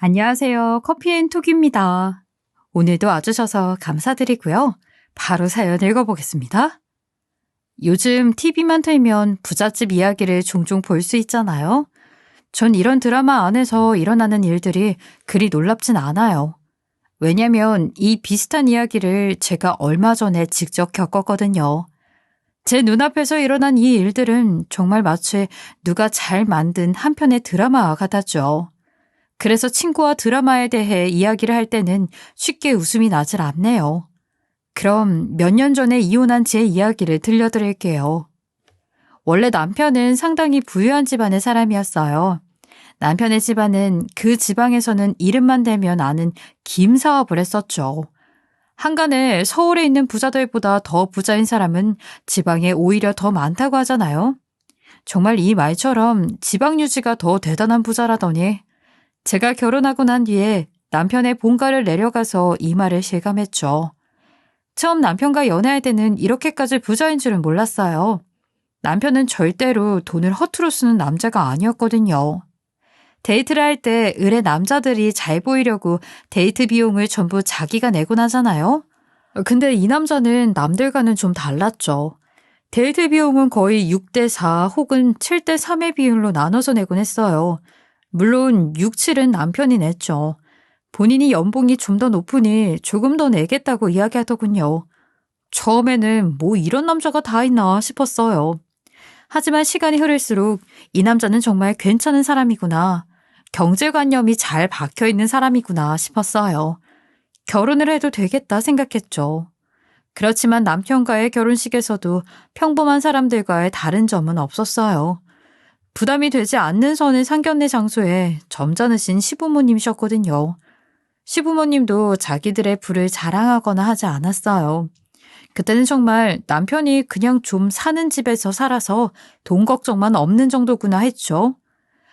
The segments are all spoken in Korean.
안녕하세요. 커피앤톡입니다. 오늘도 와주셔서 감사드리고요. 바로 사연 읽어보겠습니다. 요즘 TV만 틀면 부잣집 이야기를 종종 볼 수 있잖아요. 전 이런 드라마 안에서 일어나는 일들이 그리 놀랍진 않아요. 왜냐면 이 비슷한 이야기를 제가 얼마 전에 직접 겪었거든요. 제 눈앞에서 일어난 이 일들은 정말 마치 누가 잘 만든 한 편의 드라마 같았죠. 그래서 친구와 드라마에 대해 이야기를 할 때는 쉽게 웃음이 나질 않네요. 그럼 몇 년 전에 이혼한 제 이야기를 들려드릴게요. 원래 남편은 상당히 부유한 집안의 사람이었어요. 남편의 집안은 그 지방에서는 이름만 대면 아는 김 사업을 했었죠. 한간에 서울에 있는 부자들보다 더 부자인 사람은 지방에 오히려 더 많다고 하잖아요. 정말 이 말처럼 지방 유지가 더 대단한 부자라더니 제가 결혼하고 난 뒤에 남편의 본가를 내려가서 이 말을 실감했죠. 처음 남편과 연애할 때는 이렇게까지 부자인 줄은 몰랐어요. 남편은 절대로 돈을 허투루 쓰는 남자가 아니었거든요. 데이트를 할 때 을의 남자들이 잘 보이려고 데이트 비용을 전부 자기가 내곤 하잖아요. 근데 이 남자는 남들과는 좀 달랐죠. 데이트 비용은 거의 6대4 혹은 7대3의 비율로 나눠서 내곤 했어요. 물론 6, 7은 남편이 냈죠. 본인이 연봉이 좀 더 높으니 조금 더 내겠다고 이야기하더군요. 처음에는 뭐 이런 남자가 다 있나 싶었어요. 하지만 시간이 흐를수록 이 남자는 정말 괜찮은 사람이구나. 경제관념이 잘 박혀있는 사람이구나 싶었어요. 결혼을 해도 되겠다 생각했죠. 그렇지만 남편과의 결혼식에서도 평범한 사람들과의 다른 점은 없었어요. 부담이 되지 않는 선의 상견례 장소에 점잖으신 시부모님이셨거든요. 시부모님도 자기들의 부를 자랑하거나 하지 않았어요. 그때는 정말 남편이 그냥 좀 사는 집에서 살아서 돈 걱정만 없는 정도구나 했죠.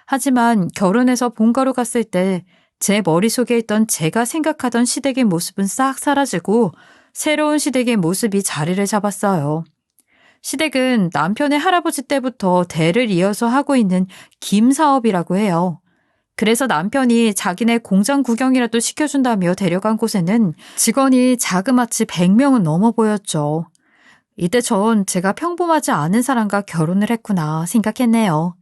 하지만 결혼해서 본가로 갔을 때 제 머릿속에 있던 제가 생각하던 시댁의 모습은 싹 사라지고 새로운 시댁의 모습이 자리를 잡았어요. 시댁은 남편의 할아버지 때부터 대를 이어서 하고 있는 김 사업이라고 해요. 그래서 남편이 자기네 공장 구경이라도 시켜준다며 데려간 곳에는 직원이 자그마치 100명은 넘어 보였죠. 이때 전 제가 평범하지 않은 사람과 결혼을 했구나 생각했네요.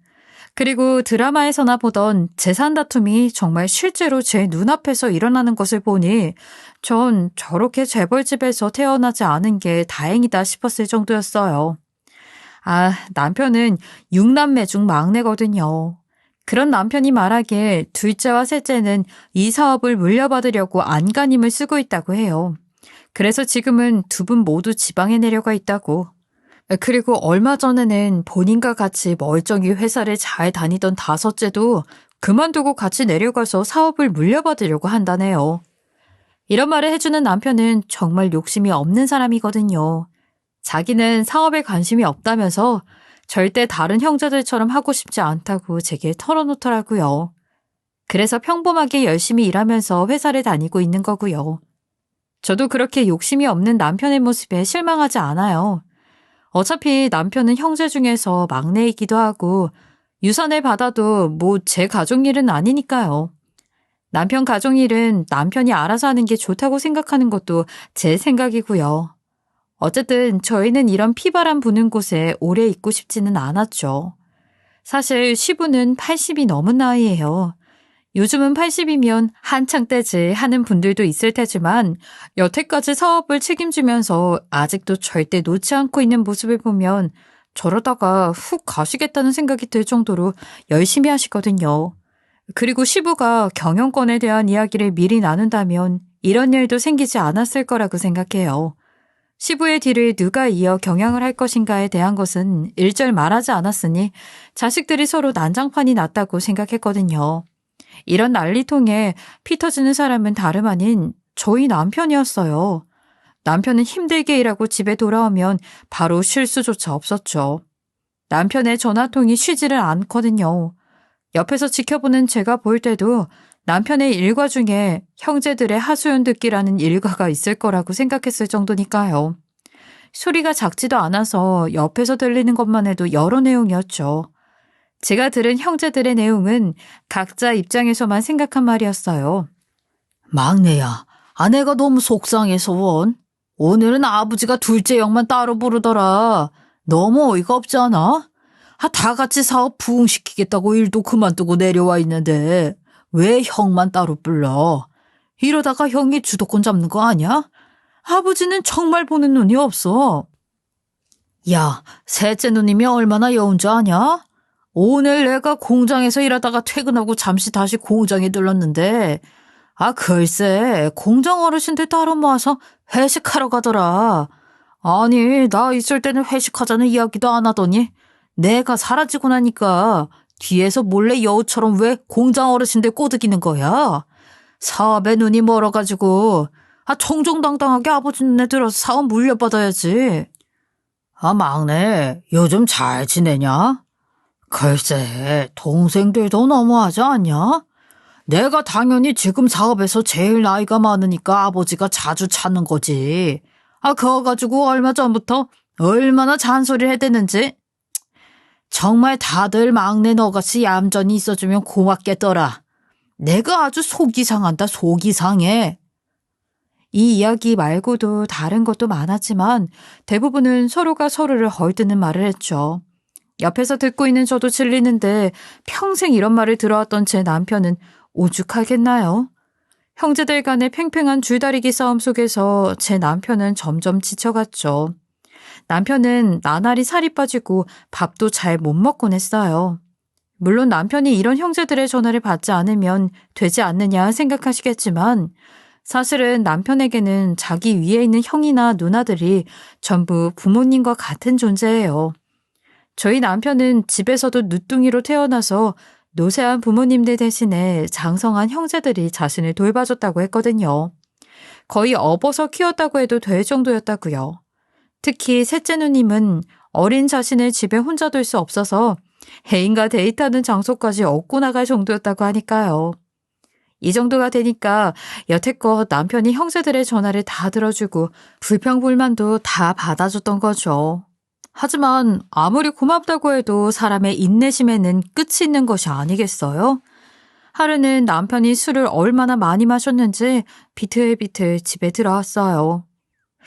그리고 드라마에서나 보던 재산 다툼이 정말 실제로 제 눈앞에서 일어나는 것을 보니 전 저렇게 재벌집에서 태어나지 않은 게 다행이다 싶었을 정도였어요. 남편은 6남매 중 막내거든요. 그런 남편이 말하길 둘째와 셋째는 이 사업을 물려받으려고 안간힘을 쓰고 있다고 해요. 그래서 지금은 두 분 모두 지방에 내려가 있다고. 그리고 얼마 전에는 본인과 같이 멀쩡히 회사를 잘 다니던 다섯째도 그만두고 같이 내려가서 사업을 물려받으려고 한다네요. 이런 말을 해주는 남편은 정말 욕심이 없는 사람이거든요. 자기는 사업에 관심이 없다면서 절대 다른 형제들처럼 하고 싶지 않다고 제게 털어놓더라고요. 그래서 평범하게 열심히 일하면서 회사를 다니고 있는 거고요. 저도 그렇게 욕심이 없는 남편의 모습에 실망하지 않아요. 어차피 남편은 형제 중에서 막내이기도 하고 유산을 받아도 뭐 제 가족 일은 아니니까요. 남편 가족 일은 남편이 알아서 하는 게 좋다고 생각하는 것도 제 생각이고요. 어쨌든 저희는 이런 피바람 부는 곳에 오래 있고 싶지는 않았죠. 사실 시부는 80이 넘은 나이예요. 요즘은 80이면 한창 때지 하는 분들도 있을 테지만 여태까지 사업을 책임지면서 아직도 절대 놓지 않고 있는 모습을 보면 저러다가 훅 가시겠다는 생각이 들 정도로 열심히 하시거든요. 그리고 시부가 경영권에 대한 이야기를 미리 나눈다면 이런 일도 생기지 않았을 거라고 생각해요. 시부의 뒤를 누가 이어 경영을 할 것인가에 대한 것은 일절 말하지 않았으니 자식들이 서로 난장판이 났다고 생각했거든요. 이런 난리통에 피 터지는 사람은 다름 아닌 저희 남편이었어요. 남편은 힘들게 일하고 집에 돌아오면 바로 쉴 수조차 없었죠. 남편의 전화통이 쉬지를 않거든요. 옆에서 지켜보는 제가 볼 때도 남편의 일과 중에 형제들의 하소연 듣기라는 일과가 있을 거라고 생각했을 정도니까요. 소리가 작지도 않아서 옆에서 들리는 것만 해도 여러 내용이었죠. 제가 들은 형제들의 내용은 각자 입장에서만 생각한 말이었어요. 막내야, 아내가 너무 속상해서 원. 오늘은 아버지가 둘째 형만 따로 부르더라. 너무 어이가 없지 않아? 다 같이 사업 부흥시키겠다고 일도 그만두고 내려와 있는데 왜 형만 따로 불러? 이러다가 형이 주도권 잡는 거 아니야? 아버지는 정말 보는 눈이 없어. 야, 셋째 누님이 얼마나 여운 줄 아냐? 오늘 내가 공장에서 일하다가 퇴근하고 잠시 다시 공장에 들렀는데 글쎄 공장 어르신들 따로 모아서 회식하러 가더라. 아니 나 있을 때는 회식하자는 이야기도 안 하더니 내가 사라지고 나니까 뒤에서 몰래 여우처럼 왜 공장 어르신들 꼬드기는 거야. 사업에 눈이 멀어가지고 청정당당하게 아버지 눈에 들어서 사업 물려받아야지. 막내 요즘 잘 지내냐? 글쎄 동생들도 너무하지 않냐? 내가 당연히 지금 사업에서 제일 나이가 많으니까 아버지가 자주 찾는 거지. 그거 가지고 얼마 전부터 얼마나 잔소리를 해대는지. 정말 다들 막내 너같이 얌전히 있어주면 고맙겠더라. 내가 아주 속이 상한다, 속이 상해. 이 이야기 말고도 다른 것도 많았지만 대부분은 서로가 서로를 헐뜯는 말을 했죠. 옆에서 듣고 있는 저도 질리는데 평생 이런 말을 들어왔던 제 남편은 오죽하겠나요? 형제들 간의 팽팽한 줄다리기 싸움 속에서 제 남편은 점점 지쳐갔죠. 남편은 나날이 살이 빠지고 밥도 잘 못 먹곤 했어요. 물론 남편이 이런 형제들의 전화를 받지 않으면 되지 않느냐 생각하시겠지만 사실은 남편에게는 자기 위에 있는 형이나 누나들이 전부 부모님과 같은 존재예요. 저희 남편은 집에서도 늦둥이로 태어나서 노쇠한 부모님들 대신에 장성한 형제들이 자신을 돌봐줬다고 했거든요. 거의 업어서 키웠다고 해도 될 정도였다고요. 특히 셋째 누님은 어린 자신을 집에 혼자 둘 수 없어서 애인과 데이트하는 장소까지 업고 나갈 정도였다고 하니까요. 이 정도가 되니까 여태껏 남편이 형제들의 전화를 다 들어주고 불평불만도 다 받아줬던 거죠. 하지만 아무리 고맙다고 해도 사람의 인내심에는 끝이 있는 것이 아니겠어요? 하루는 남편이 술을 얼마나 많이 마셨는지 비틀비틀 집에 들어왔어요.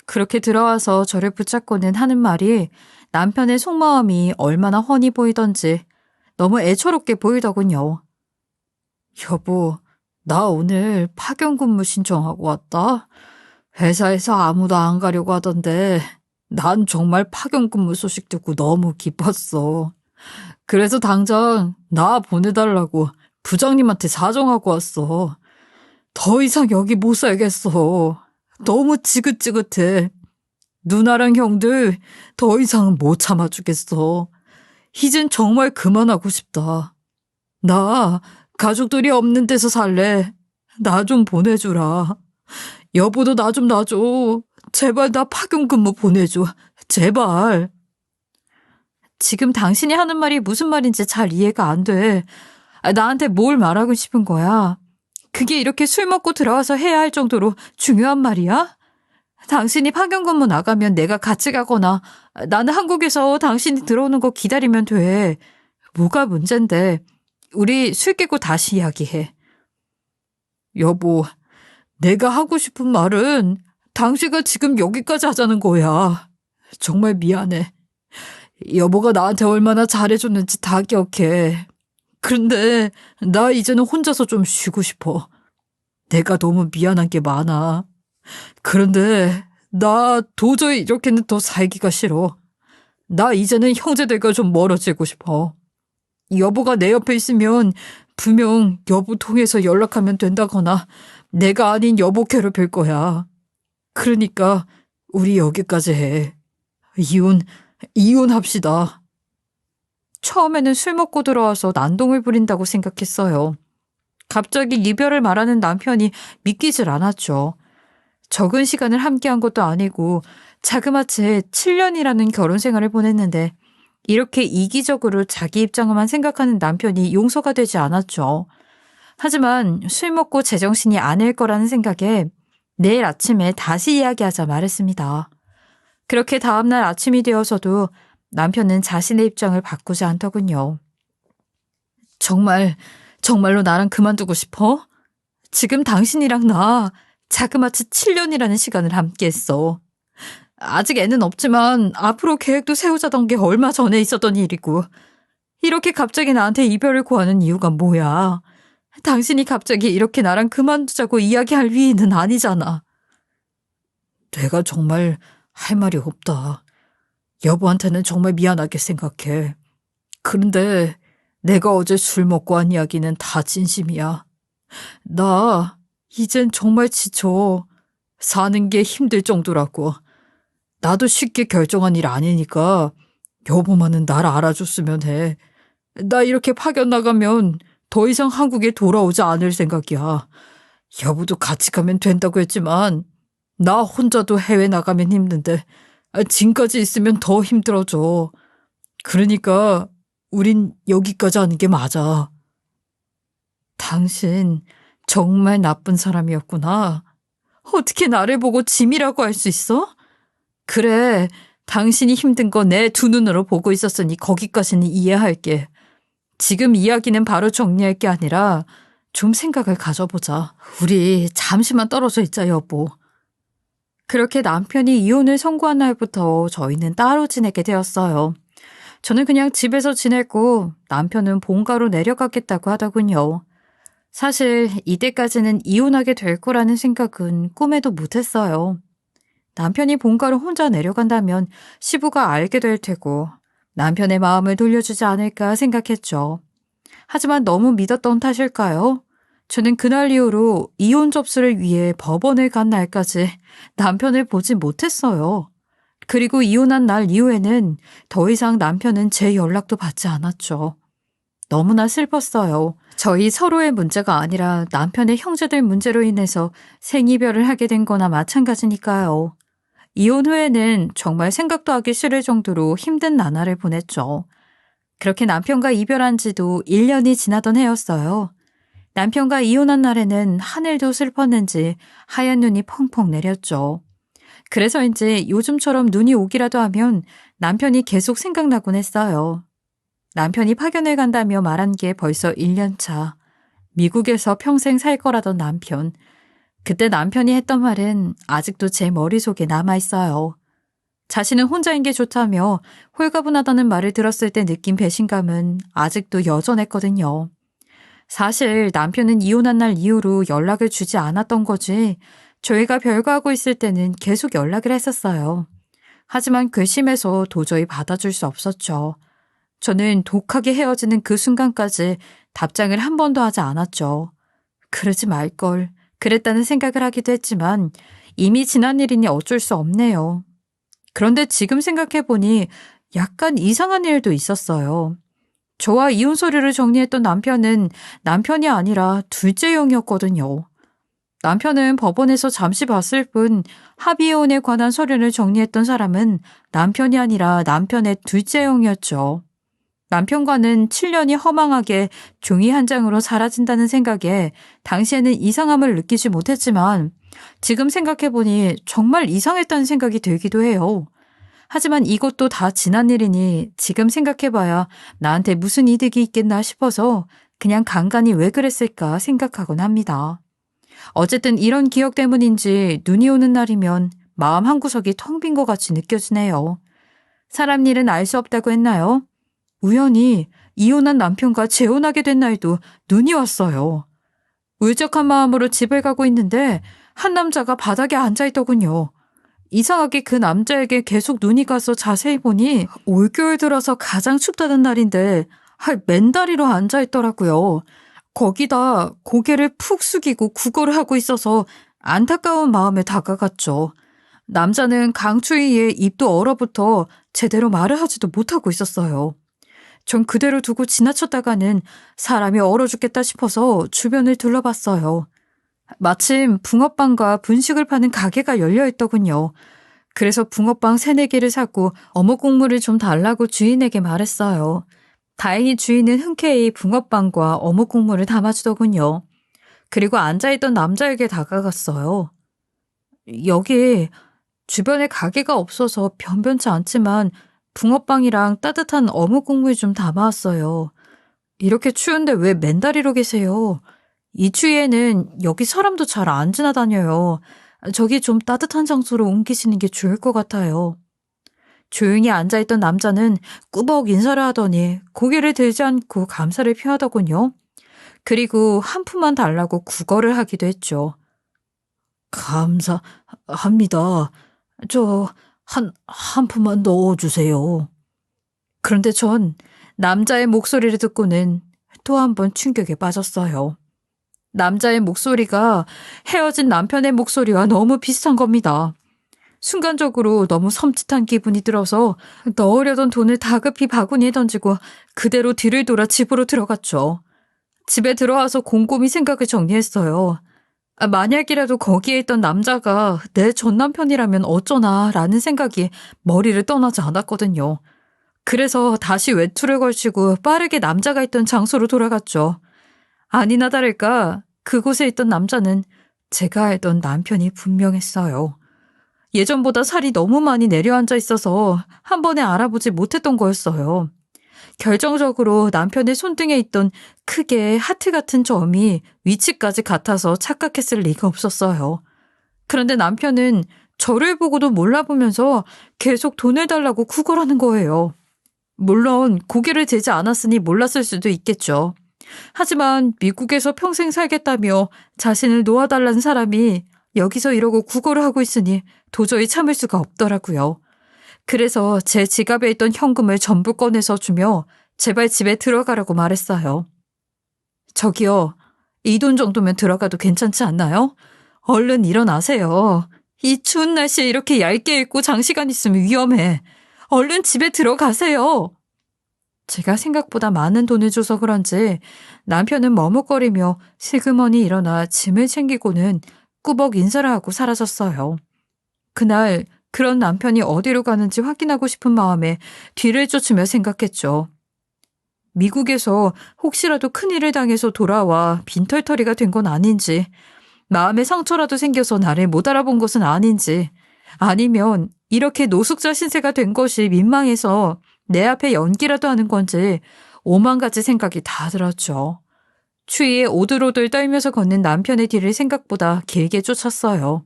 그렇게 들어와서 저를 붙잡고는 하는 말이 남편의 속마음이 얼마나 훤히 보이던지 너무 애처롭게 보이더군요. 여보, 나 오늘 파견근무 신청하고 왔다. 회사에서 아무도 안 가려고 하던데 난 정말 파견근무 소식 듣고 너무 기뻤어. 그래서 당장 나 보내달라고 부장님한테 사정하고 왔어. 더 이상 여기 못 살겠어. 너무 지긋지긋해. 누나랑 형들 더 이상은 못 참아주겠어. 이젠 정말 그만하고 싶다. 나 가족들이 없는 데서 살래. 나 좀 보내주라. 여보도 나 좀 놔줘. 제발 나 파견근무 보내줘. 제발. 지금 당신이 하는 말이 무슨 말인지 잘 이해가 안 돼. 나한테 뭘 말하고 싶은 거야? 그게 이렇게 술 먹고 들어와서 해야 할 정도로 중요한 말이야? 당신이 파견근무 나가면 내가 같이 가거나 나는 한국에서 당신이 들어오는 거 기다리면 돼. 뭐가 문젠데. 우리 술 깨고 다시 이야기해. 여보, 내가 하고 싶은 말은 당신과 지금 여기까지 하자는 거야. 정말 미안해. 여보가 나한테 얼마나 잘해줬는지 다 기억해. 그런데 나 이제는 혼자서 좀 쉬고 싶어. 내가 너무 미안한 게 많아. 그런데 나 도저히 이렇게는 더 살기가 싫어. 나 이제는 형제들과 좀 멀어지고 싶어. 여보가 내 옆에 있으면 분명 여보 통해서 연락하면 된다거나 내가 아닌 여보 괴롭힐 거야. 그러니까 우리 여기까지 해. 이혼합시다. 처음에는 술 먹고 들어와서 난동을 부린다고 생각했어요. 갑자기 이별을 말하는 남편이 믿기질 않았죠. 적은 시간을 함께한 것도 아니고 자그마치 7년이라는 결혼 생활을 보냈는데 이렇게 이기적으로 자기 입장만 생각하는 남편이 용서가 되지 않았죠. 하지만 술 먹고 제정신이 아닐 거라는 생각에 내일 아침에 다시 이야기하자 말했습니다. 그렇게 다음날 아침이 되어서도 남편은 자신의 입장을 바꾸지 않더군요. 정말로 나랑 그만두고 싶어? 지금 당신이랑 나 자그마치 7년이라는 시간을 함께 했어. 아직 애는 없지만 앞으로 계획도 세우자던 게 얼마 전에 있었던 일이고, 이렇게 갑자기 나한테 이별을 구하는 이유가 뭐야? 당신이 갑자기 이렇게 나랑 그만두자고 이야기할 위인은 아니잖아. 내가 정말 할 말이 없다. 여보한테는 정말 미안하게 생각해. 그런데 내가 어제 술 먹고 한 이야기는 다 진심이야. 나 이젠 정말 지쳐. 사는 게 힘들 정도라고. 나도 쉽게 결정한 일 아니니까 여보만은 날 알아줬으면 해. 나 이렇게 파견 나가면 더 이상 한국에 돌아오지 않을 생각이야. 여보도 같이 가면 된다고 했지만 나 혼자도 해외 나가면 힘든데 지금까지 있으면 더 힘들어져. 그러니까 우린 여기까지 하는 게 맞아. 당신 정말 나쁜 사람이었구나. 어떻게 나를 보고 짐이라고 할 수 있어? 그래, 당신이 힘든 거 내 두 눈으로 보고 있었으니 거기까지는 이해할게. 지금 이야기는 바로 정리할 게 아니라 좀 생각을 가져보자. 우리 잠시만 떨어져 있자, 여보. 그렇게 남편이 이혼을 선고한 날부터 저희는 따로 지내게 되었어요. 저는 그냥 집에서 지내고 남편은 본가로 내려가겠다고 하더군요. 사실 이때까지는 이혼하게 될 거라는 생각은 꿈에도 못했어요. 남편이 본가로 혼자 내려간다면 시부가 알게 될 테고 남편의 마음을 돌려주지 않을까 생각했죠. 하지만 너무 믿었던 탓일까요? 저는 그날 이후로 이혼 접수를 위해 법원을 간 날까지 남편을 보지 못했어요. 그리고 이혼한 날 이후에는 더 이상 남편은 제 연락도 받지 않았죠. 너무나 슬펐어요. 저희 서로의 문제가 아니라 남편의 형제들 문제로 인해서 생이별을 하게 된 거나 마찬가지니까요. 이혼 후에는 정말 생각도 하기 싫을 정도로 힘든 나날을 보냈죠. 그렇게 남편과 이별한 지도 1년이 지나던 해였어요. 남편과 이혼한 날에는 하늘도 슬펐는지 하얀 눈이 펑펑 내렸죠. 그래서인지 요즘처럼 눈이 오기라도 하면 남편이 계속 생각나곤 했어요. 남편이 파견을 간다며 말한 게 벌써 1년 차. 미국에서 평생 살 거라던 남편. 그때 남편이 했던 말은 아직도 제 머릿속에 남아있어요. 자신은 혼자인 게 좋다며 홀가분하다는 말을 들었을 때 느낀 배신감은 아직도 여전했거든요. 사실 남편은 이혼한 날 이후로 연락을 주지 않았던 거지 저희가 별거하고 있을 때는 계속 연락을 했었어요. 하지만 괘씸해서 도저히 받아줄 수 없었죠. 저는 독하게 헤어지는 그 순간까지 답장을 한 번도 하지 않았죠. 그러지 말걸. 그랬다는 생각을 하기도 했지만 이미 지난 일이니 어쩔 수 없네요. 그런데 지금 생각해보니 약간 이상한 일도 있었어요. 저와 이혼 서류를 정리했던 남편은 남편이 아니라 둘째 형이었거든요. 남편은 법원에서 잠시 봤을 뿐 합의이혼에 관한 서류를 정리했던 사람은 남편이 아니라 남편의 둘째 형이었죠. 남편과는 7년이 허망하게 종이 한 장으로 사라진다는 생각에 당시에는 이상함을 느끼지 못했지만 지금 생각해보니 정말 이상했다는 생각이 들기도 해요. 하지만 이것도 다 지난 일이니 지금 생각해봐야 나한테 무슨 이득이 있겠나 싶어서 그냥 간간히 왜 그랬을까 생각하곤 합니다. 어쨌든 이런 기억 때문인지 눈이 오는 날이면 마음 한구석이 텅 빈 것 같이 느껴지네요. 사람 일은 알 수 없다고 했나요? 우연히 이혼한 남편과 재혼하게 된 날도 눈이 왔어요. 울적한 마음으로 집을 가고 있는데 한 남자가 바닥에 앉아있더군요. 이상하게 그 남자에게 계속 눈이 가서 자세히 보니 올겨울 들어서 가장 춥다는 날인데 맨다리로 앉아있더라고요. 거기다 고개를 푹 숙이고 구걸을 하고 있어서 안타까운 마음에 다가갔죠. 남자는 강추위에 입도 얼어붙어 제대로 말을 하지도 못하고 있었어요. 전 그대로 두고 지나쳤다가는 사람이 얼어 죽겠다 싶어서 주변을 둘러봤어요. 마침 붕어빵과 분식을 파는 가게가 열려있더군요. 그래서 붕어빵 3-4개를 사고 어묵 국물을 좀 달라고 주인에게 말했어요. 다행히 주인은 흔쾌히 붕어빵과 어묵 국물을 담아주더군요. 그리고 앉아있던 남자에게 다가갔어요. 여기 주변에 가게가 없어서 변변치 않지만 붕어빵이랑 따뜻한 어묵 국물 좀 담아왔어요. 이렇게 추운데 왜 맨다리로 계세요? 이 추위에는 여기 사람도 잘 안 지나다녀요. 저기 좀 따뜻한 장소로 옮기시는 게 좋을 것 같아요. 조용히 앉아있던 남자는 꾸벅 인사를 하더니 고개를 들지 않고 감사를 표하더군요. 그리고 한 푼만 달라고 구걸을 하기도 했죠. 감사합니다. 한 푼만 넣어주세요. 그런데 전 남자의 목소리를 듣고는 또 한 번 충격에 빠졌어요. 남자의 목소리가 헤어진 남편의 목소리와 너무 비슷한 겁니다. 순간적으로 너무 섬찟한 기분이 들어서 넣으려던 돈을 다급히 바구니에 던지고 그대로 뒤를 돌아 집으로 들어갔죠. 집에 들어와서 곰곰이 생각을 정리했어요. 만약이라도 거기에 있던 남자가 내 전 남편이라면 어쩌나 라는 생각이 머리를 떠나지 않았거든요. 그래서 다시 외투를 걸치고 빠르게 남자가 있던 장소로 돌아갔죠. 아니나 다를까 그곳에 있던 남자는 제가 알던 남편이 분명했어요. 예전보다 살이 너무 많이 내려앉아 있어서 한 번에 알아보지 못했던 거였어요. 결정적으로 남편의 손등에 있던 크게 하트 같은 점이 위치까지 같아서 착각했을 리가 없었어요. 그런데 남편은 저를 보고도 몰라보면서 계속 돈을 달라고 구걸하는 거예요. 물론 고개를 들지 않았으니 몰랐을 수도 있겠죠. 하지만 미국에서 평생 살겠다며 자신을 놓아달라는 사람이 여기서 이러고 구걸을 하고 있으니 도저히 참을 수가 없더라고요. 그래서 제 지갑에 있던 현금을 전부 꺼내서 주며 제발 집에 들어가라고 말했어요. 저기요, 이 돈 정도면 들어가도 괜찮지 않나요? 얼른 일어나세요. 이 추운 날씨에 이렇게 얇게 입고 장시간 있으면 위험해. 얼른 집에 들어가세요. 제가 생각보다 많은 돈을 줘서 그런지 남편은 머뭇거리며 슬그머니 일어나 짐을 챙기고는 꾸벅 인사를 하고 사라졌어요. 그날 그런 남편이 어디로 가는지 확인하고 싶은 마음에 뒤를 쫓으며 생각했죠. 미국에서 혹시라도 큰일을 당해서 돌아와 빈털터리가 된 건 아닌지, 마음의 상처라도 생겨서 나를 못 알아본 것은 아닌지, 아니면 이렇게 노숙자 신세가 된 것이 민망해서 내 앞에 연기라도 하는 건지 오만 가지 생각이 다 들었죠. 추위에 오들오들 떨면서 걷는 남편의 뒤를 생각보다 길게 쫓았어요.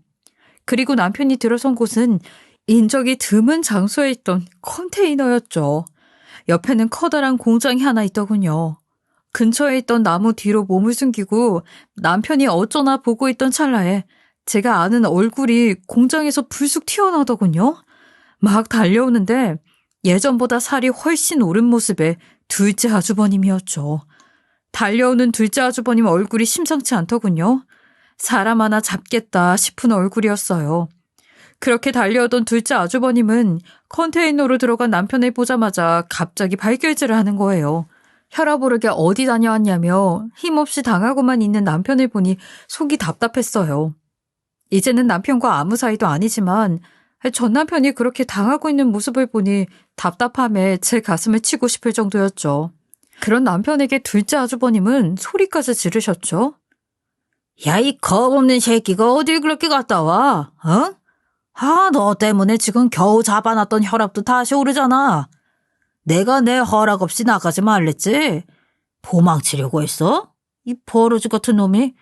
그리고 남편이 들어선 곳은 인적이 드문 장소에 있던 컨테이너였죠. 옆에는 커다란 공장이 하나 있더군요. 근처에 있던 나무 뒤로 몸을 숨기고 남편이 어쩌나 보고 있던 찰나에 제가 아는 얼굴이 공장에서 불쑥 튀어나오더군요. 막 달려오는데 예전보다 살이 훨씬 오른 모습의 둘째 아주버님이었죠. 달려오는 둘째 아주버님 얼굴이 심상치 않더군요. 사람 하나 잡겠다 싶은 얼굴이었어요. 그렇게 달려오던 둘째 아주버님은 컨테이너로 들어간 남편을 보자마자 갑자기 발길질을 하는 거예요. 혈압 오르게 어디 다녀왔냐며 힘없이 당하고만 있는 남편을 보니 속이 답답했어요. 이제는 남편과 아무 사이도 아니지만 전 남편이 그렇게 당하고 있는 모습을 보니 답답함에 제 가슴을 치고 싶을 정도였죠. 그런 남편에게 둘째 아주버님은 소리까지 지르셨죠. 야, 이 겁없는 새끼가 어딜 그렇게 갔다 와? 어? 너 때문에 지금 겨우 잡아놨던 혈압도 다시 오르잖아. 내가 내 허락 없이 나가지 말랬지? 도망치려고 했어? 이 버러지 같은 놈이.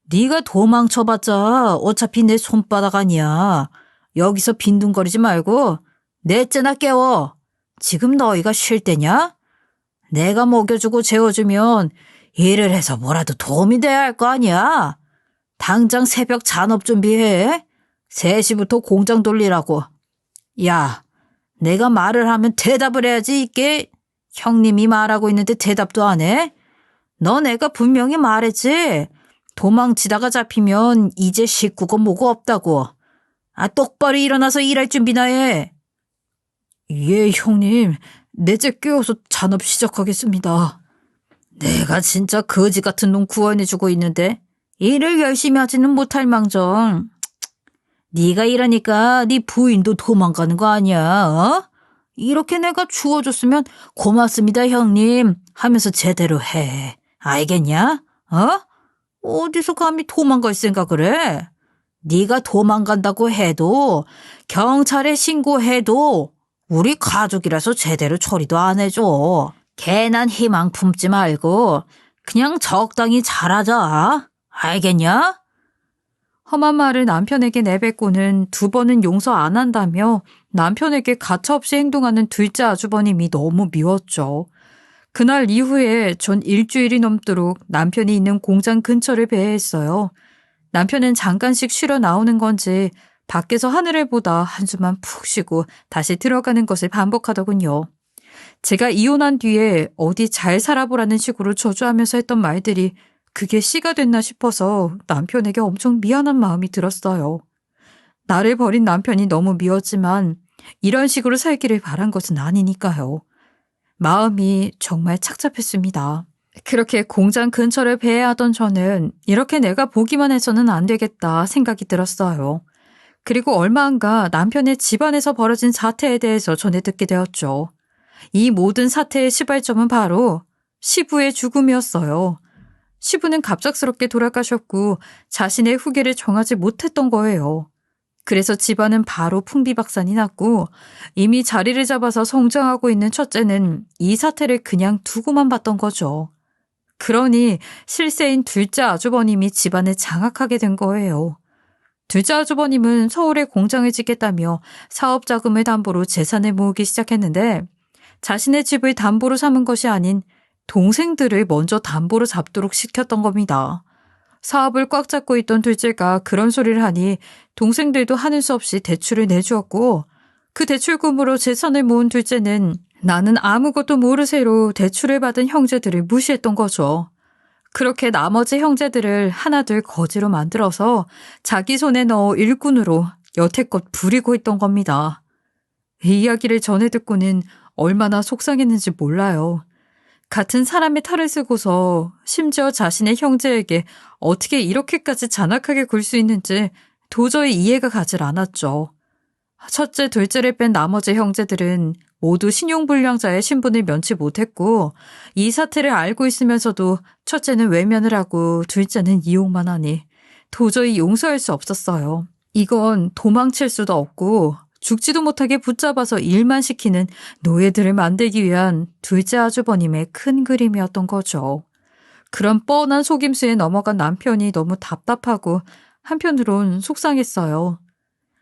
네가 도망쳐봤자 어차피 내 손바닥 아니야. 여기서 빈둥거리지 말고 넷째나 깨워. 지금 너희가 쉴 때냐? 내가 먹여주고 재워주면 일을 해서 뭐라도 도움이 돼야 할 거 아니야. 당장 새벽 잔업 준비해. 3시부터 공장 돌리라고. 야, 내가 말을 하면 대답을 해야지 이게. 형님이 말하고 있는데 대답도 안 해? 너 내가 분명히 말했지. 도망치다가 잡히면 이제 식구고 뭐고 없다고. 똑바로 일어나서 일할 준비나 해. 예, 형님. 넷째 깨워서 잔업 시작하겠습니다. 내가 진짜 거지 같은 놈 구원해주고 있는데 일을 열심히 하지는 못할 망정. 네가 이러니까 네 부인도 도망가는 거 아니야, 어? 이렇게 내가 주워줬으면 고맙습니다, 형님 하면서 제대로 해. 알겠냐? 어디서 감히 도망갈 생각을 해? 네가 도망간다고 해도 경찰에 신고해도 우리 가족이라서 제대로 처리도 안 해줘. 괜한 희망 품지 말고 그냥 적당히 잘하자. 알겠냐? 험한 말을 남편에게 내뱉고는 2번은 용서 안 한다며 남편에게 가차없이 행동하는 둘째 아주버님이 너무 미웠죠. 그날 이후에 전 일주일이 넘도록 남편이 있는 공장 근처를 배회했어요. 남편은 잠깐씩 쉬러 나오는 건지 밖에서 하늘을 보다 한숨만 푹 쉬고 다시 들어가는 것을 반복하더군요. 제가 이혼한 뒤에 어디 잘 살아보라는 식으로 저주하면서 했던 말들이 그게 씨가 됐나 싶어서 남편에게 엄청 미안한 마음이 들었어요. 나를 버린 남편이 너무 미웠지만 이런 식으로 살기를 바란 것은 아니니까요. 마음이 정말 착잡했습니다. 그렇게 공장 근처를 배회하던 저는 이렇게 내가 보기만 해서는 안 되겠다 생각이 들었어요. 그리고 얼마 안가 남편의 집안에서 벌어진 사태에 대해서 전해 듣게 되었죠. 이 모든 사태의 시발점은 바로 시부의 죽음이었어요. 시부는 갑작스럽게 돌아가셨고 자신의 후계를 정하지 못했던 거예요. 그래서 집안은 바로 풍비박산이 났고 이미 자리를 잡아서 성장하고 있는 첫째는 이 사태를 그냥 두고만 봤던 거죠. 그러니 실세인 둘째 아주버님이 집안을 장악하게 된 거예요. 둘째 아주버님은 서울에 공장을 짓겠다며 사업 자금을 담보로 재산을 모으기 시작했는데 자신의 집을 담보로 삼은 것이 아닌 동생들을 먼저 담보로 잡도록 시켰던 겁니다. 사업을 꽉 잡고 있던 둘째가 그런 소리를 하니 동생들도 하는 수 없이 대출을 내주었고 그 대출금으로 재산을 모은 둘째는 나는 아무것도 모르쇠로 대출을 받은 형제들을 무시했던 거죠. 그렇게 나머지 형제들을 하나둘 거지로 만들어서 자기 손에 넣어 일꾼으로 여태껏 부리고 있던 겁니다. 이 이야기를 전해 듣고는 얼마나 속상했는지 몰라요. 같은 사람의 탈을 쓰고서 심지어 자신의 형제에게 어떻게 이렇게까지 잔악하게 굴 수 있는지 도저히 이해가 가질 않았죠. 첫째, 둘째를 뺀 나머지 형제들은 모두 신용불량자의 신분을 면치 못했고 이 사태를 알고 있으면서도 첫째는 외면을 하고 둘째는 이용만 하니 도저히 용서할 수 없었어요. 이건 도망칠 수도 없고 죽지도 못하게 붙잡아서 일만 시키는 노예들을 만들기 위한 둘째 아주버님의 큰 그림이었던 거죠. 그런 뻔한 속임수에 넘어간 남편이 너무 답답하고 한편으론 속상했어요.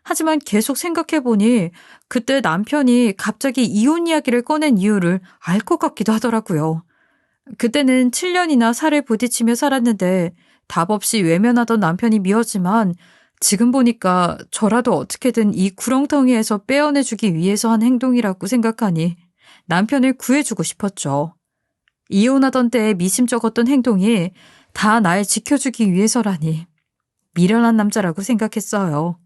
하지만 계속 생각해보니 그때 남편이 갑자기 이혼 이야기를 꺼낸 이유를 알 것 같기도 하더라고요. 그때는 7년이나 살을 부딪히며 살았는데 답 없이 외면하던 남편이 미웠지만 지금 보니까 저라도 어떻게든 이 구렁텅이에서 빼어내주기 위해서 한 행동이라고 생각하니 남편을 구해주고 싶었죠. 이혼하던 때에 미심쩍었던 행동이 다 날 지켜주기 위해서라니 미련한 남자라고 생각했어요.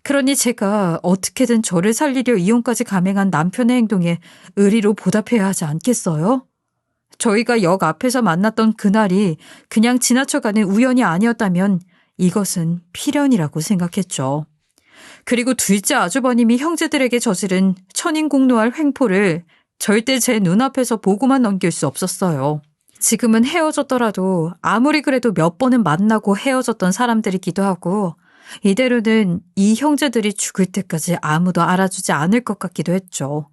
그러니 제가 어떻게든 저를 살리려 이혼까지 감행한 남편의 행동에 의리로 보답해야 하지 않겠어요? 저희가 역 앞에서 만났던 그날이 그냥 지나쳐가는 우연이 아니었다면 이것은 필연이라고 생각했죠. 그리고 둘째 아주버님이 형제들에게 저지른 천인공노할 횡포를 절대 제 눈앞에서 보고만 넘길 수 없었어요. 지금은 헤어졌더라도 아무리 그래도 몇 번은 만나고 헤어졌던 사람들이기도 하고 이대로는 이 형제들이 죽을 때까지 아무도 알아주지 않을 것 같기도 했죠.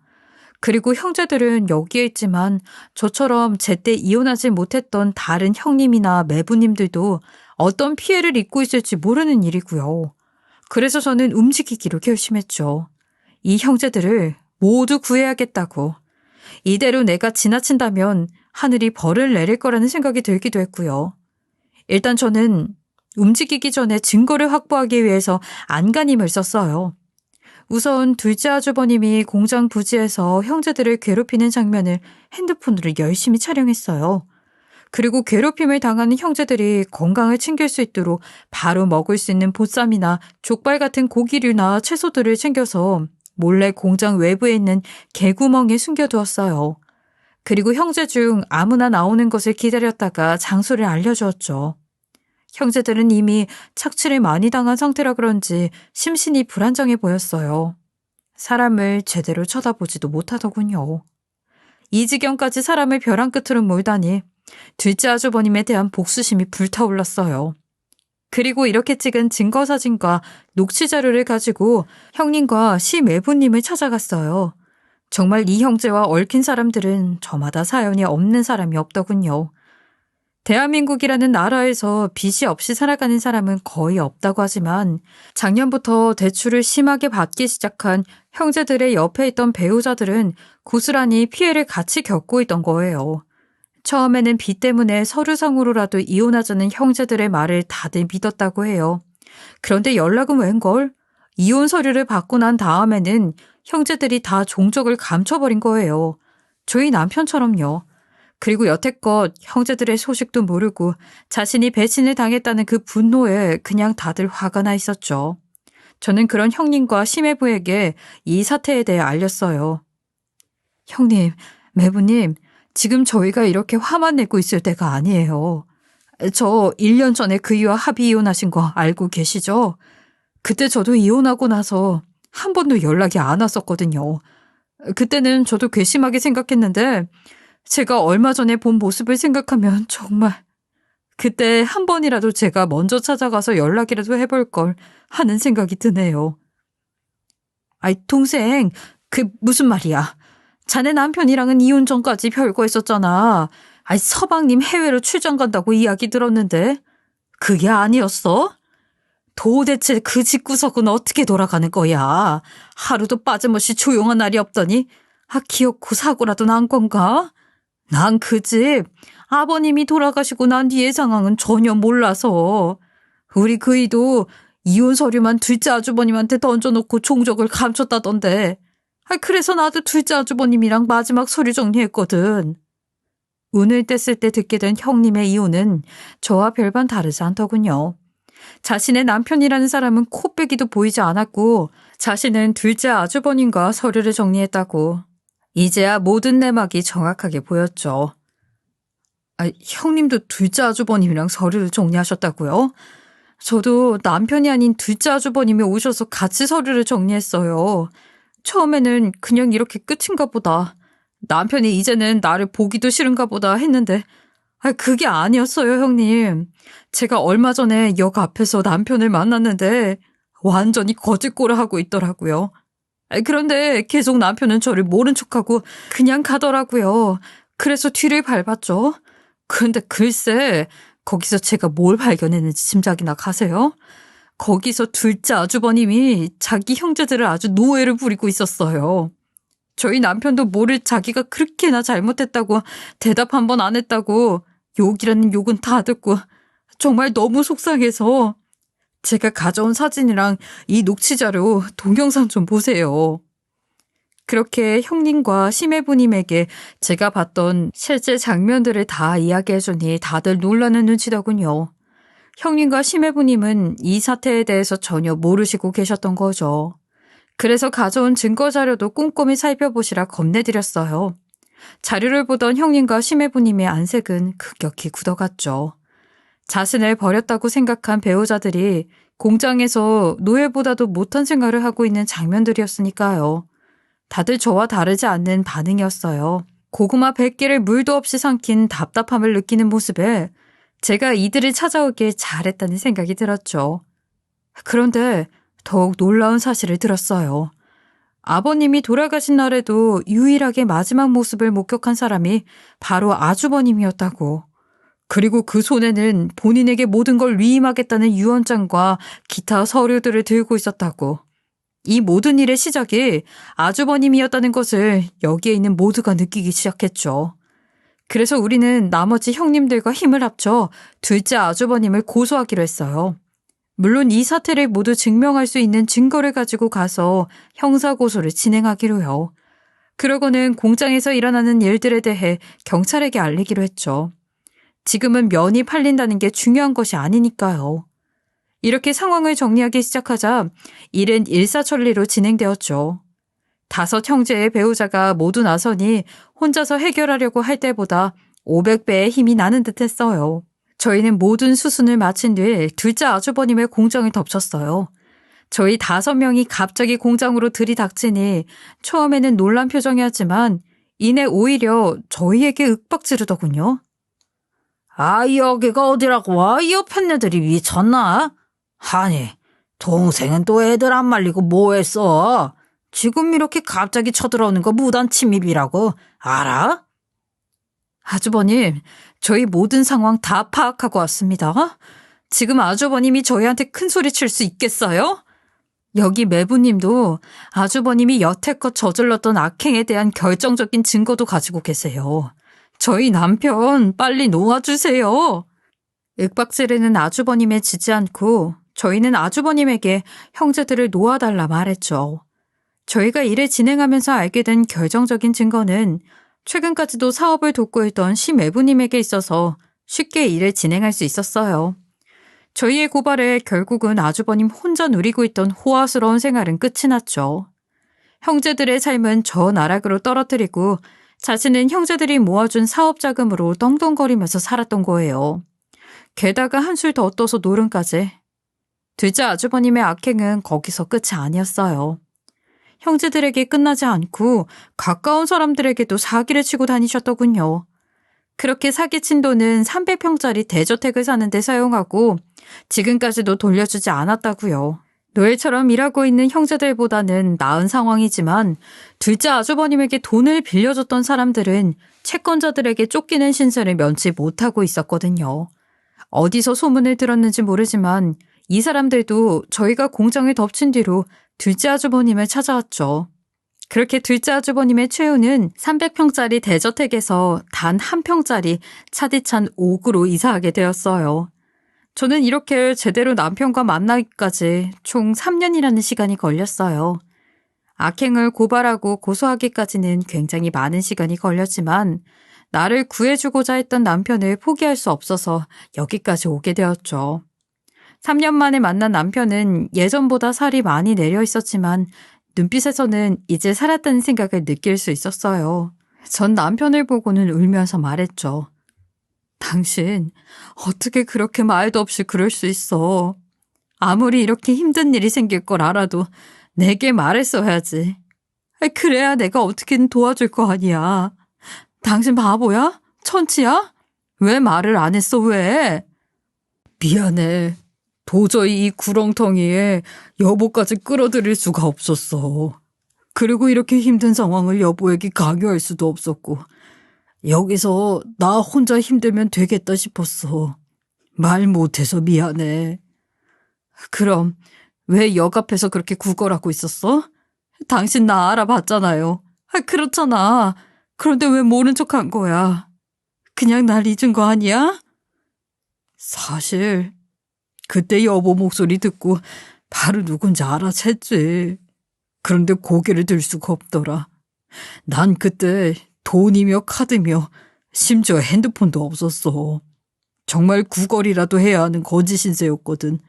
그리고 형제들은 여기에 있지만 저처럼 제때 이혼하지 못했던 다른 형님이나 매부님들도 어떤 피해를 입고 있을지 모르는 일이고요. 그래서 저는 움직이기로 결심했죠. 이 형제들을 모두 구해야겠다고. 이대로 내가 지나친다면 하늘이 벌을 내릴 거라는 생각이 들기도 했고요. 일단 저는 움직이기 전에 증거를 확보하기 위해서 안간힘을 썼어요. 우선 둘째 아주버님이 공장 부지에서 형제들을 괴롭히는 장면을 핸드폰으로 열심히 촬영했어요. 그리고 괴롭힘을 당하는 형제들이 건강을 챙길 수 있도록 바로 먹을 수 있는 보쌈이나 족발 같은 고기류나 채소들을 챙겨서 몰래 공장 외부에 있는 개구멍에 숨겨두었어요. 그리고 형제 중 아무나 나오는 것을 기다렸다가 장소를 알려주었죠. 형제들은 이미 착취를 많이 당한 상태라 그런지 심신이 불안정해 보였어요. 사람을 제대로 쳐다보지도 못하더군요. 이 지경까지 사람을 벼랑 끝으로 몰다니 둘째 아주버님에 대한 복수심이 불타올랐어요. 그리고 이렇게 찍은 증거사진과 녹취자료를 가지고 형님과 시매부님을 찾아갔어요. 정말 이 형제와 얽힌 사람들은 저마다 사연이 없는 사람이 없더군요. 대한민국이라는 나라에서 빚이 없이 살아가는 사람은 거의 없다고 하지만 작년부터 대출을 심하게 받기 시작한 형제들의 옆에 있던 배우자들은 고스란히 피해를 같이 겪고 있던 거예요. 처음에는 빚 때문에 서류상으로라도 이혼하자는 형제들의 말을 다들 믿었다고 해요. 그런데 연락은 웬걸? 이혼 서류를 받고 난 다음에는 형제들이 다 종족을 감춰버린 거예요. 저희 남편처럼요. 그리고 여태껏 형제들의 소식도 모르고 자신이 배신을 당했다는 그 분노에 그냥 다들 화가 나 있었죠. 저는 그런 형님과 심해부에게 이 사태에 대해 알렸어요. 형님, 매부님, 지금 저희가 이렇게 화만 내고 있을 때가 아니에요. 저 1년 전에 그이와 합의 이혼하신 거 알고 계시죠? 그때 저도 이혼하고 나서 한 번도 연락이 안 왔었거든요. 그때는 저도 괘씸하게 생각했는데 제가 얼마 전에 본 모습을 생각하면 정말 그때 한 번이라도 제가 먼저 찾아가서 연락이라도 해볼 걸 하는 생각이 드네요. 아이, 동생, 그 무슨 말이야. 자네 남편이랑은 이혼 전까지 별거 있었잖아. 아이, 서방님 해외로 출장 간다고 이야기 들었는데 그게 아니었어? 도대체 그 집구석은 어떻게 돌아가는 거야? 하루도 빠짐없이 조용한 날이 없더니 기어코 사고라도 난 건가? 난 그 집 아버님이 돌아가시고 난 뒤의 상황은 전혀 몰라서 우리 그이도 이혼 서류만 둘째 아주버님한테 던져놓고 종족을 감췄다던데 그래서 나도 둘째 아주버님이랑 마지막 서류 정리했거든. 운을 뗐을 때 듣게 된 형님의 이혼은 저와 별반 다르지 않더군요. 자신의 남편이라는 사람은 코빼기도 보이지 않았고 자신은 둘째 아주버님과 서류를 정리했다고. 이제야 모든 내막이 정확하게 보였죠. 형님도 둘째 아주버님이랑 서류를 정리하셨다고요? 저도 남편이 아닌 둘째 아주버님이 오셔서 같이 서류를 정리했어요. 처음에는 그냥 이렇게 끝인가 보다. 남편이 이제는 나를 보기도 싫은가 보다 했는데 그게 아니었어요, 형님. 제가 얼마 전에 역 앞에서 남편을 만났는데 완전히 거짓골을 하고 있더라고요. 그런데 계속 남편은 저를 모른 척하고 그냥 가더라고요. 그래서 뒤를 밟았죠. 그런데 글쎄, 거기서 제가 뭘 발견했는지 짐작이나 가세요? 거기서 둘째 아주버님이 자기 형제들을 아주 노예를 부리고 있었어요. 저희 남편도 뭐를 자기가 그렇게나 잘못했다고 대답 한 번 안 했다고 욕이라는 욕은 다 듣고 정말 너무 속상해서 제가 가져온 사진이랑 이 녹취자료 동영상 좀 보세요. 그렇게 형님과 심해부님에게 제가 봤던 실제 장면들을 다 이야기해주니 다들 놀라는 눈치더군요. 형님과 심해부님은 이 사태에 대해서 전혀 모르시고 계셨던 거죠. 그래서 가져온 증거자료도 꼼꼼히 살펴보시라 건네드렸어요. 자료를 보던 형님과 심해부님의 안색은 급격히 굳어갔죠. 자신을 버렸다고 생각한 배우자들이 공장에서 노예보다도 못한 생활을 하고 있는 장면들이었으니까요. 다들 저와 다르지 않는 반응이었어요. 고구마 100개를 물도 없이 삼킨 답답함을 느끼는 모습에 제가 이들을 찾아오길 잘했다는 생각이 들었죠. 그런데 더욱 놀라운 사실을 들었어요. 아버님이 돌아가신 날에도 유일하게 마지막 모습을 목격한 사람이 바로 아주버님이었다고. 그리고 그 손에는 본인에게 모든 걸 위임하겠다는 유언장과 기타 서류들을 들고 있었다고. 이 모든 일의 시작이 아주버님이었다는 것을 여기에 있는 모두가 느끼기 시작했죠. 그래서 우리는 나머지 형님들과 힘을 합쳐 둘째 아주버님을 고소하기로 했어요. 물론 이 사태를 모두 증명할 수 있는 증거를 가지고 가서 형사고소를 진행하기로요. 그러고는 공장에서 일어나는 일들에 대해 경찰에게 알리기로 했죠. 지금은 면이 팔린다는 게 중요한 것이 아니니까요. 이렇게 상황을 정리하기 시작하자 일은 일사천리로 진행되었죠. 5 형제의 배우자가 모두 나서니 혼자서 해결하려고 할 때보다 500배의 힘이 나는 듯 했어요. 저희는 모든 수순을 마친 뒤 둘째 아주버님의 공장을 덮쳤어요. 저희 5명이 갑자기 공장으로 들이닥치니 처음에는 놀란 표정이었지만 이내 오히려 저희에게 윽박지르더군요. 여기가 어디라고? 이 옆에 애들이 미쳤나? 아니, 동생은 또 애들 안 말리고 뭐 했어? 지금 이렇게 갑자기 쳐들어오는 거 무단 침입이라고 알아? 아주버님, 저희 모든 상황 다 파악하고 왔습니다. 지금 아주버님이 저희한테 큰 소리 칠 수 있겠어요? 여기 매부님도 아주버님이 여태껏 저질렀던 악행에 대한 결정적인 증거도 가지고 계세요. 저희 남편 빨리 놓아주세요. 윽박지르는 아주버님에 지지 않고 저희는 아주버님에게 형제들을 놓아달라 말했죠. 저희가 일을 진행하면서 알게 된 결정적인 증거는 최근까지도 사업을 돕고 있던 심외부님에게 있어서 쉽게 일을 진행할 수 있었어요. 저희의 고발에 결국은 아주버님 혼자 누리고 있던 호화스러운 생활은 끝이 났죠. 형제들의 삶은 저 나락으로 떨어뜨리고 자신은 형제들이 모아준 사업 자금으로 떵떵거리면서 살았던 거예요. 게다가 한술 더 떠서 노름까지. 둘째 아주버님의 악행은 거기서 끝이 아니었어요. 형제들에게 끝나지 않고 가까운 사람들에게도 사기를 치고 다니셨더군요. 그렇게 사기친 돈은 300평짜리 대저택을 사는 데 사용하고 지금까지도 돌려주지 않았다고요. 노예처럼 일하고 있는 형제들보다는 나은 상황이지만 둘째 아주버님에게 돈을 빌려줬던 사람들은 채권자들에게 쫓기는 신세를 면치 못하고 있었거든요. 어디서 소문을 들었는지 모르지만 이 사람들도 저희가 공장을 덮친 뒤로 둘째 아주버님을 찾아왔죠. 그렇게 둘째 아주버님의 최후는 300평짜리 대저택에서 단 1평짜리 차디찬 옥으로 이사하게 되었어요. 저는 이렇게 제대로 남편과 만나기까지 총 3년이라는 시간이 걸렸어요. 악행을 고발하고 고소하기까지는 굉장히 많은 시간이 걸렸지만 나를 구해주고자 했던 남편을 포기할 수 없어서 여기까지 오게 되었죠. 3년 만에 만난 남편은 예전보다 살이 많이 내려 있었지만 눈빛에서는 이제 살았다는 생각을 느낄 수 있었어요. 전 남편을 보고는 울면서 말했죠. 당신 어떻게 그렇게 말도 없이 그럴 수 있어. 아무리 이렇게 힘든 일이 생길 걸 알아도 내게 말했어야지. 그래야 내가 어떻게든 도와줄 거 아니야. 당신 바보야? 천치야? 왜 말을 안 했어, 왜? 미안해. 도저히 이 구렁텅이에 여보까지 끌어들일 수가 없었어. 그리고 이렇게 힘든 상황을 여보에게 강요할 수도 없었고 여기서 나 혼자 힘들면 되겠다 싶었어. 말 못해서 미안해. 그럼 왜 역 앞에서 그렇게 구걸하고 있었어? 당신 나 알아봤잖아요. 그렇잖아. 그런데 왜 모른 척한 거야? 그냥 날 잊은 거 아니야? 사실 그때 여보 목소리 듣고 바로 누군지 알아챘지. 그런데 고개를 들 수가 없더라. 난 그때 돈이며 카드며 심지어 핸드폰도 없었어. 정말 구걸이라도 해야 하는 거지 신세였거든.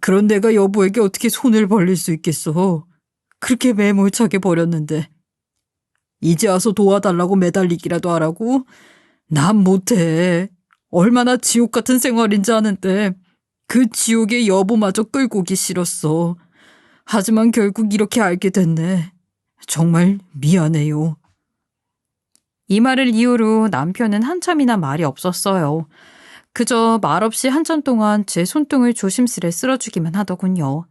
그런 내가 여보에게 어떻게 손을 벌릴 수 있겠어. 그렇게 매몰차게 버렸는데. 이제 와서 도와달라고 매달리기라도 하라고? 난 못해. 얼마나 지옥 같은 생활인지 아는데 그 지옥에 여보마저 끌고 오기 싫었어. 하지만 결국 이렇게 알게 됐네. 정말 미안해요. 이 말을 이유로 남편은 한참이나 말이 없었어요. 그저 말없이 한참 동안 제 손등을 조심스레 쓸어주기만 하더군요.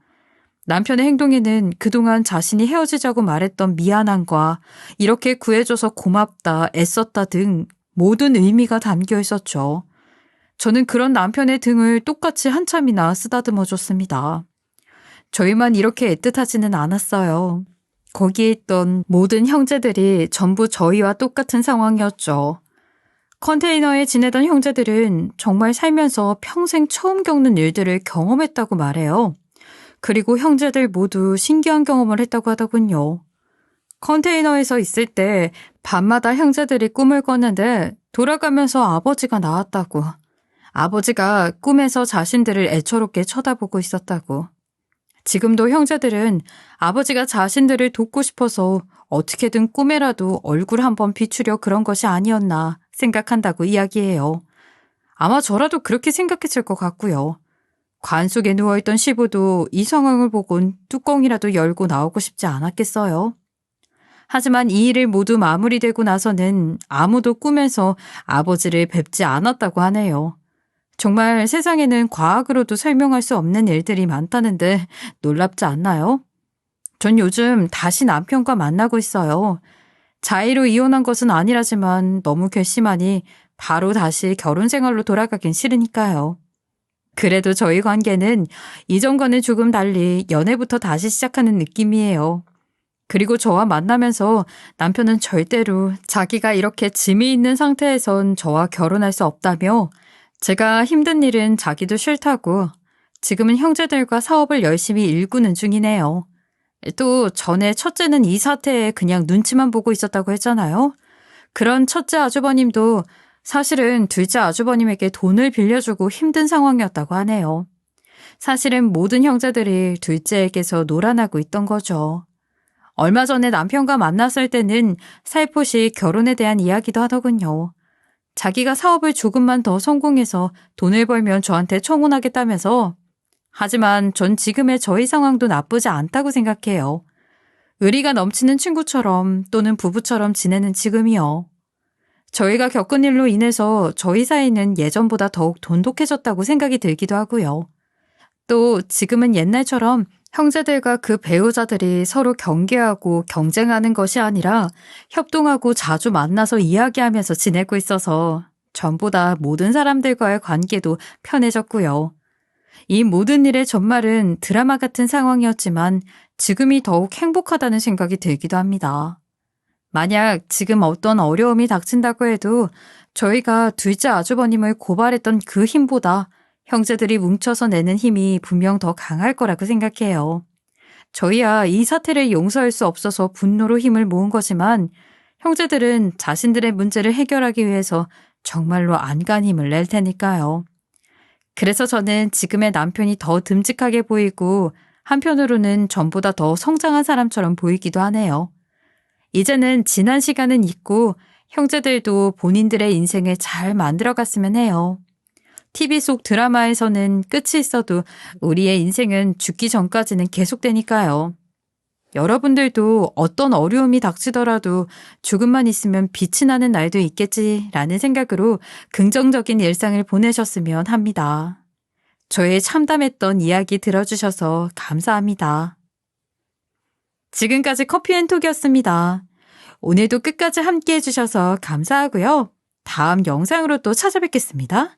남편의 행동에는 그동안 자신이 헤어지자고 말했던 미안함과 이렇게 구해줘서 고맙다, 애썼다 등 모든 의미가 담겨 있었죠. 저는 그런 남편의 등을 똑같이 한참이나 쓰다듬어줬습니다. 저희만 이렇게 애틋하지는 않았어요. 거기에 있던 모든 형제들이 전부 저희와 똑같은 상황이었죠. 컨테이너에 지내던 형제들은 정말 살면서 평생 처음 겪는 일들을 경험했다고 말해요. 그리고 형제들 모두 신기한 경험을 했다고 하더군요. 컨테이너에서 있을 때 밤마다 형제들이 꿈을 꿨는데 돌아가면서 아버지가 나왔다고. 아버지가 꿈에서 자신들을 애처롭게 쳐다보고 있었다고. 지금도 형제들은 아버지가 자신들을 돕고 싶어서 어떻게든 꿈에라도 얼굴 한번 비추려 그런 것이 아니었나 생각한다고 이야기해요. 아마 저라도 그렇게 생각했을 것 같고요. 관 속에 누워있던 시부도 이 상황을 보곤 뚜껑이라도 열고 나오고 싶지 않았겠어요. 하지만 이 일을 모두 마무리되고 나서는 아무도 꿈에서 아버지를 뵙지 않았다고 하네요. 정말 세상에는 과학으로도 설명할 수 없는 일들이 많다는데 놀랍지 않나요? 전 요즘 다시 남편과 만나고 있어요. 자의로 이혼한 것은 아니라지만 너무 괘씸하니 바로 다시 결혼 생활로 돌아가긴 싫으니까요. 그래도 저희 관계는 이전과는 조금 달리 연애부터 다시 시작하는 느낌이에요. 그리고 저와 만나면서 남편은 절대로 자기가 이렇게 짐이 있는 상태에선 저와 결혼할 수 없다며 제가 힘든 일은 자기도 싫다고 지금은 형제들과 사업을 열심히 일구는 중이네요. 또 전에 첫째는 이 사태에 그냥 눈치만 보고 있었다고 했잖아요. 그런 첫째 아주버님도 사실은 둘째 아주버님에게 돈을 빌려주고 힘든 상황이었다고 하네요. 사실은 모든 형제들이 둘째에게서 놀아나고 있던 거죠. 얼마 전에 남편과 만났을 때는 살포시 결혼에 대한 이야기도 하더군요. 자기가 사업을 조금만 더 성공해서 돈을 벌면 저한테 청혼하겠다면서 하지만 전 지금의 저희 상황도 나쁘지 않다고 생각해요. 의리가 넘치는 친구처럼 또는 부부처럼 지내는 지금이요. 저희가 겪은 일로 인해서 저희 사이는 예전보다 더욱 돈독해졌다고 생각이 들기도 하고요. 또 지금은 옛날처럼 형제들과 그 배우자들이 서로 경계하고 경쟁하는 것이 아니라 협동하고 자주 만나서 이야기하면서 지내고 있어서 전보다 모든 사람들과의 관계도 편해졌고요. 이 모든 일의 전말은 드라마 같은 상황이었지만 지금이 더욱 행복하다는 생각이 들기도 합니다. 만약 지금 어떤 어려움이 닥친다고 해도 저희가 둘째 아주버님을 고발했던 그 힘보다 형제들이 뭉쳐서 내는 힘이 분명 더 강할 거라고 생각해요. 저희야 이 사태를 용서할 수 없어서 분노로 힘을 모은 거지만 형제들은 자신들의 문제를 해결하기 위해서 정말로 안간 힘을 낼 테니까요. 그래서 저는 지금의 남편이 더 듬직하게 보이고 한편으로는 전보다 더 성장한 사람처럼 보이기도 하네요. 이제는 지난 시간은 잊고 형제들도 본인들의 인생을 잘 만들어갔으면 해요. TV 속 드라마에서는 끝이 있어도 우리의 인생은 죽기 전까지는 계속되니까요. 여러분들도 어떤 어려움이 닥치더라도 조금만 있으면 빛이 나는 날도 있겠지라는 생각으로 긍정적인 일상을 보내셨으면 합니다. 저의 참담했던 이야기 들어주셔서 감사합니다. 지금까지 커피앤톡이었습니다. 오늘도 끝까지 함께 해주셔서 감사하고요. 다음 영상으로 또 찾아뵙겠습니다.